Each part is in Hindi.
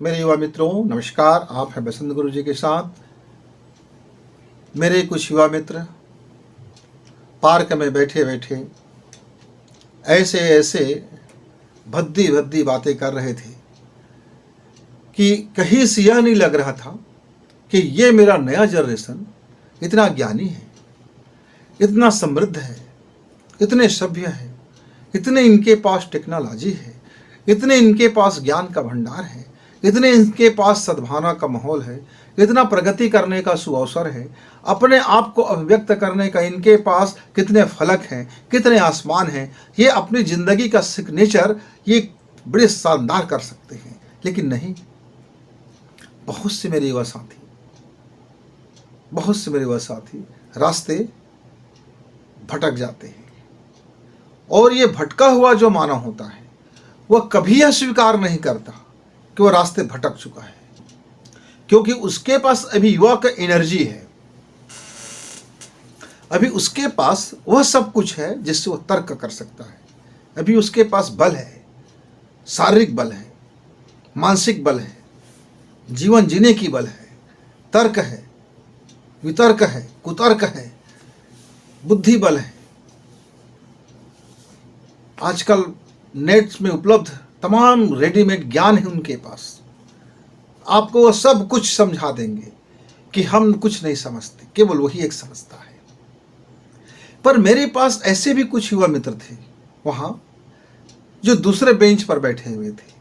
मेरे युवा मित्रों नमस्कार। आप हैं बसंत गुरु जी के साथ। मेरे कुछ युवा मित्र पार्क में बैठे बैठे ऐसे ऐसे भद्दी भद्दी बातें कर रहे थे कि कहीं से यह नहीं लग रहा था कि ये मेरा नया जनरेशन इतना ज्ञानी है, इतना समृद्ध है, इतने सभ्य है, इतने इनके पास टेक्नोलॉजी है, इतने इनके पास ज्ञान का भंडार है, इतने इनके पास सद्भावना का माहौल है, इतना प्रगति करने का सुअवसर है, अपने आप को अभिव्यक्त करने का इनके पास कितने फलक हैं, कितने आसमान हैं। ये अपनी ज़िंदगी का सिग्नेचर ये बड़े शानदार कर सकते हैं। लेकिन नहीं, बहुत से मेरे युवा साथी रास्ते भटक जाते हैं। और ये भटका हुआ जो मानव होता है वह कभी यह स्वीकार नहीं करता कि वह रास्ते भटक चुका है, क्योंकि उसके पास अभी युवा का एनर्जी है, अभी उसके पास वह सब कुछ है जिससे वह तर्क कर सकता है। अभी उसके पास बल है, शारीरिक बल है, मानसिक बल है, जीवन जीने की बल है, तर्क है, वितर्क है, कुतर्क है, बुद्धि बल है। आजकल नेट में उपलब्ध तमाम रेडीमेड ज्ञान है उनके पास। आपको वो सब कुछ समझा देंगे कि हम कुछ नहीं समझते, केवल वही एक समझता है। पर मेरे पास ऐसे भी कुछ युवा मित्र थे वहाँ जो दूसरे बेंच पर बैठे हुए थे।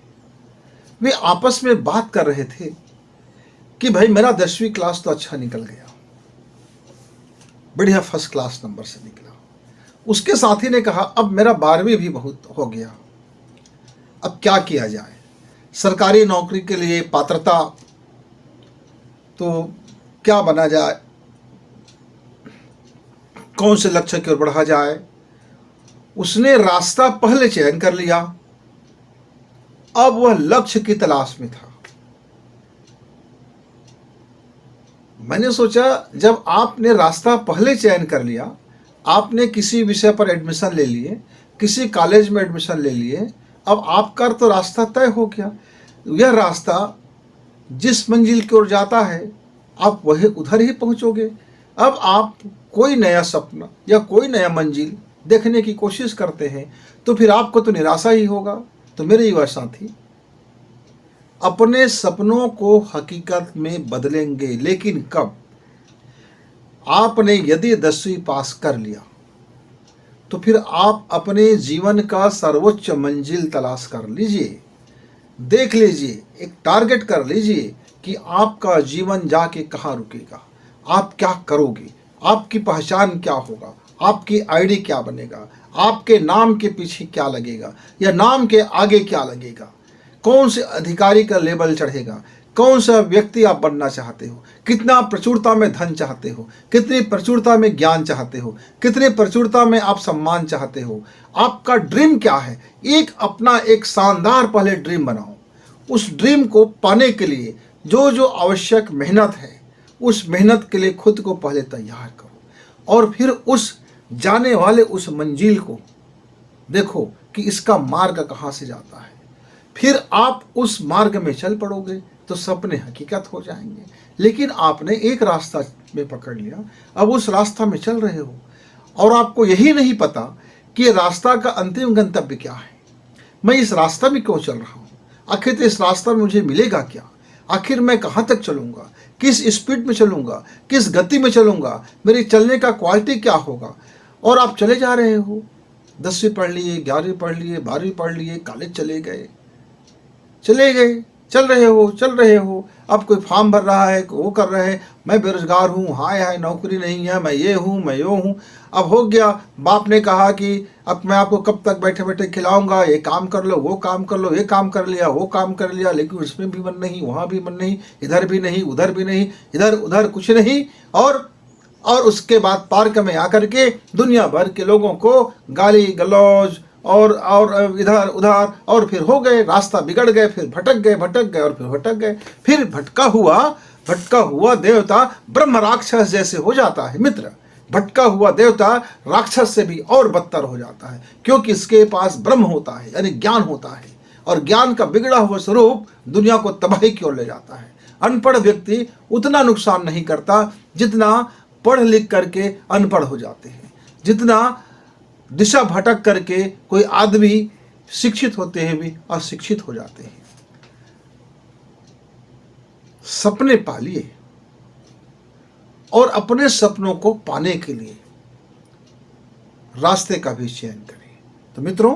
वे आपस में बात कर रहे थे कि भाई मेरा 10वीं क्लास तो अच्छा निकल गया, बढ़िया फर्स्ट क्लास नंबर से निकला। उसके साथी ने कहा अब मेरा 12वीं भी बहुत हो गया, अब क्या किया जाए, सरकारी नौकरी के लिए पात्रता तो क्या बना जाए, कौन से लक्ष्य की ओर बढ़ा जाए। उसने रास्ता पहले चयन कर लिया, अब वह लक्ष्य की तलाश में था। मैंने सोचा जब आपने रास्ता पहले चयन कर लिया, आपने किसी विषय पर एडमिशन ले लिए, किसी कॉलेज में एडमिशन ले लिए, अब आपका तो रास्ता तय हो गया। यह रास्ता जिस मंजिल की ओर जाता है आप वही उधर ही पहुंचोगे। अब आप कोई नया सपना या कोई नया मंजिल देखने की कोशिश करते हैं तो फिर आपको तो निराशा ही होगा। तो मेरे युवा साथी अपने सपनों को हकीकत में बदलेंगे, लेकिन कब? आपने यदि 10वीं पास कर लिया तो फिर आप अपने जीवन का सर्वोच्च मंजिल तलाश कर लीजिए, देख लीजिए, एक टारगेट कर लीजिए कि आपका जीवन जाके कहाँ रुकेगा, आप क्या करोगे, आपकी पहचान क्या होगा, आपकी आईडी क्या बनेगा, आपके नाम के पीछे क्या लगेगा या नाम के आगे क्या लगेगा, कौन से अधिकारी का लेबल चढ़ेगा, कौन सा व्यक्ति आप बनना चाहते हो, कितना प्रचुरता में धन चाहते हो, कितनी प्रचुरता में ज्ञान चाहते हो, कितनी प्रचुरता में आप सम्मान चाहते हो, आपका ड्रीम क्या है। एक अपना एक शानदार पहले ड्रीम बनाओ। उस ड्रीम को पाने के लिए जो जो आवश्यक मेहनत है उस मेहनत के लिए खुद को पहले तैयार करो और फिर उस जाने वाले उस मंजिल को देखो कि इसका मार्ग कहाँ से जाता है। फिर आप उस मार्ग में चल पड़ोगे तो सपने हकीकत हो जाएंगे। लेकिन आपने एक रास्ता में पकड़ लिया, अब उस रास्ता में चल रहे हो और आपको यही नहीं पता कि ये रास्ता का अंतिम गंतव्य क्या है। मैं इस रास्ता में क्यों चल रहा हूँ, आखिर तो इस रास्ता में मुझे मिलेगा क्या, आखिर मैं कहाँ तक चलूँगा, किस स्पीड में चलूँगा, किस गति में चलूँगा, मेरी चलने का क्वालिटी क्या होगा। और आप चले जा रहे हो, 10वीं पढ़ लिए, 11वीं पढ़ लिए, 12वीं पढ़ लिए, कॉलेज चले गए, चल रहे हो। अब कोई फॉर्म भर रहा है, वो कर रहे हैं, मैं बेरोजगार हूँ, हाय नौकरी नहीं है, मैं ये हूँ, मैं यो हूँ। अब हो गया, बाप ने कहा कि अब मैं आपको कब तक बैठे बैठे खिलाऊंगा, ये काम कर लो, वो काम कर लो, ये काम कर लिया, वो काम कर लिया, लेकिन उसमें भी मन नहीं, वहाँ भी मन नहीं, इधर भी नहीं, उधर भी नहीं, इधर उधर कुछ नहीं। और उसके बाद पार्क में आकर के दुनिया भर के लोगों को गाली गलौज और इधर उधर, और फिर हो गए, रास्ता बिगड़ गए, फिर भटक गए और फिर भटक गए। फिर भटका हुआ देवता ब्रह्म राक्षस जैसे हो जाता है मित्र। भटका हुआ देवता राक्षस से भी और बदतर हो जाता है, क्योंकि इसके पास ब्रह्म होता है यानी ज्ञान होता है और ज्ञान का बिगड़ा हुआ स्वरूप दुनिया को तबाही की ओर ले जाता है। अनपढ़ व्यक्ति उतना नुकसान नहीं करता जितना पढ़ लिख करके अनपढ़ हो जाते हैं, जितना दिशा भटक करके कोई आदमी शिक्षित होते हैं भी अशिक्षित हो जाते हैं। सपने पालिए और अपने सपनों को पाने के लिए रास्ते का भी चयन करें। तो मित्रों,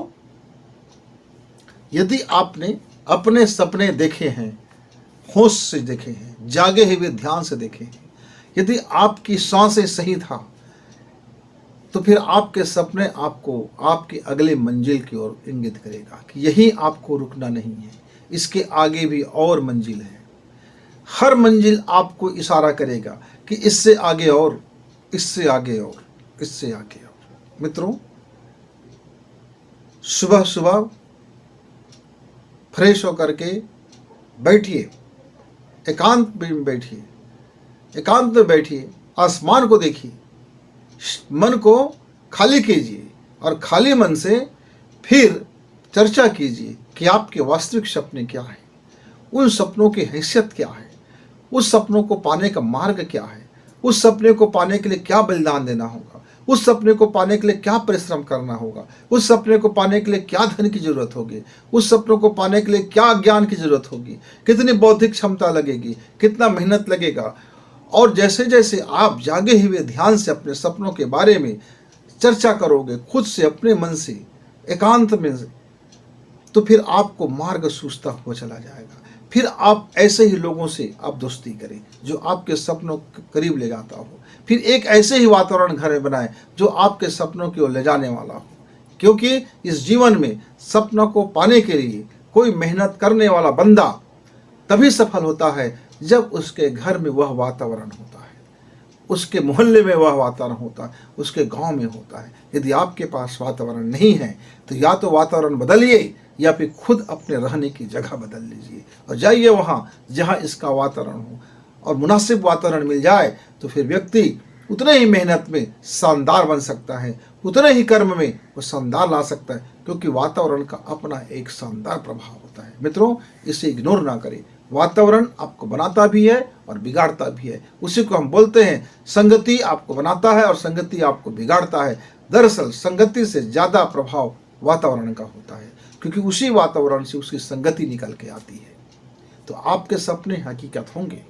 यदि आपने अपने सपने देखे हैं, होश से देखे हैं, जागे हुए ध्यान से देखे हैं, यदि आपकी सांसें सही था, तो फिर आपके सपने आपको आपकी अगले मंजिल की ओर इंगित करेगा कि यही आपको रुकना नहीं है, इसके आगे भी और मंजिल है। हर मंजिल आपको इशारा करेगा कि इससे आगे और, इससे आगे और, इससे आगे और। मित्रों, सुबह सुबह फ्रेश होकर के बैठिए, एकांत में बैठिए, एकांत में बैठिए, आसमान को देखिए, मन को खाली कीजिए और खाली मन से फिर चर्चा कीजिए कि आपके वास्तविक सपने क्या हैं, उन सपनों की हैसियत क्या है, उस सपनों को पाने का मार्ग क्या है, उस सपने को पाने के लिए क्या बलिदान देना होगा, उस सपने को पाने के लिए क्या परिश्रम करना होगा, उस सपने को पाने के लिए क्या धन की जरूरत होगी, उस सपनों को पाने के लिए क्या ज्ञान की जरूरत होगी, कितनी बौद्धिक क्षमता लगेगी, कितना मेहनत लगेगा। और जैसे जैसे आप जागे हुए ध्यान से अपने सपनों के बारे में चर्चा करोगे खुद से, अपने मन से, एकांत में, तो फिर आपको मार्ग सूझता हुआ चला जाएगा। फिर आप ऐसे ही लोगों से आप दोस्ती करें जो आपके सपनों के करीब ले जाता हो। फिर एक ऐसे ही वातावरण घर में बनाएं जो आपके सपनों की ओर ले जाने वाला हो, क्योंकि इस जीवन में सपनों को पाने के लिए कोई मेहनत करने वाला बंदा तभी सफल होता है जब उसके घर में वह वातावरण होता है, उसके मोहल्ले में वह वातावरण होता है, उसके गांव में होता है। यदि आपके पास वातावरण नहीं है तो या तो वातावरण बदलिए या फिर खुद अपने रहने की जगह बदल लीजिए और जाइए वहाँ जहाँ इसका वातावरण हो। और मुनासिब वातावरण मिल जाए तो फिर व्यक्ति उतने ही मेहनत में शानदार बन सकता है, उतने ही कर्म में वो शानदार ला सकता है, क्योंकि वातावरण का अपना एक शानदार प्रभाव होता है। मित्रों, इसे इग्नोर ना करें। वातावरण आपको बनाता भी है और बिगाड़ता भी है। उसी को हम बोलते हैं संगति आपको बनाता है और संगति आपको बिगाड़ता है। दरअसल संगति से ज़्यादा प्रभाव वातावरण का होता है, क्योंकि उसी वातावरण से उसकी संगति निकल के आती है। तो आपके सपने हकीकत होंगे।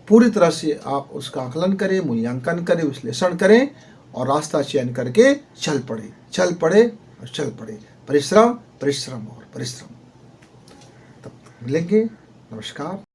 पूरी तरह से आप उसका आकलन करें, मूल्यांकन करें, विश्लेषण करें और रास्ता चयन करके चल पड़े और चल पड़े। परिश्रम, परिश्रम और परिश्रम। तब मिलेंगे। नमस्कार।